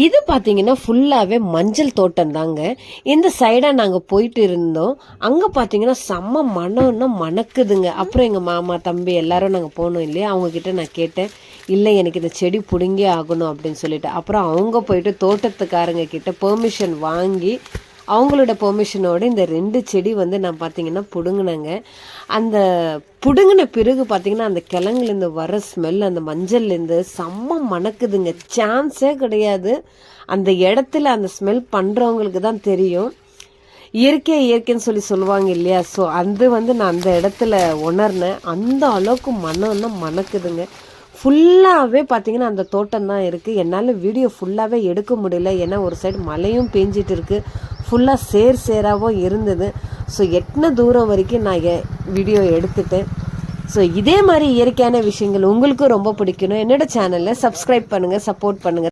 இது பார்த்தீங்கன்னா ஃபுல்லாகவே மஞ்சள் தோட்டம் தாங்க. இந்த சைடாக நாங்கள் போயிட்டு இருந்தோம். அங்கே பார்த்தீங்கன்னா செம்ம மனம்னா மணக்குதுங்க. அப்புறம் எங்கள் மாமா தம்பி எல்லாரும் நாங்கள் போனோம் இல்லையா, அவங்கக்கிட்ட நான் கேட்டேன், இல்லை எனக்கு இந்த செடி பிடுங்கே ஆகணும் அப்படின்னு சொல்லிட்டு. அப்புறம் அவங்க போயிட்டு தோட்டத்துக்காரங்க கிட்ட பெர்மிஷன் வாங்கி அவங்களோட பெர்மிஷனோட இந்த 2 செடி வந்து நான் பார்த்தீங்கன்னா பிடுங்கினேங்க. அந்த பிடுங்கின பிறகு பார்த்தீங்கன்னா அந்த கிழங்குலேருந்து வர ஸ்மெல் அந்த மஞ்சள்லேருந்து செம்ம மணக்குதுங்க. சான்ஸே கிடையாது. அந்த இடத்துல அந்த ஸ்மெல் பண்ணுறவங்களுக்கு தான் தெரியும். இயற்கைன்னு சொல்லி சொல்லுவாங்க இல்லையா, ஸோ அது வந்து நான் அந்த இடத்துல உணர்னேன். அந்த அளவுக்கு மனம்னா மணக்குதுங்க. ஃபுல்லாகவே பார்த்தீங்கன்னா அந்த தோட்டம் தான் இருக்குது. என்னால் வீடியோ ஃபுல்லாகவே எடுக்க முடியல, ஏன்னா ஒரு சைடு மழையும் பேஞ்சிட்டு இருக்குது, ஃபுல்லாக சேராகவும் இருந்தது. ஸோ எத்தனை தூரம் வரைக்கும் நான் வீடியோ எடுத்துட்டேன். ஸோ இதே மாதிரி இயற்கையான விஷயங்கள் உங்களுக்கும் ரொம்ப பிடிக்கணும், என்னோட சேனலில் சப்ஸ்கிரைப் பண்ணுங்கள், சப்போர்ட் பண்ணுங்கள்.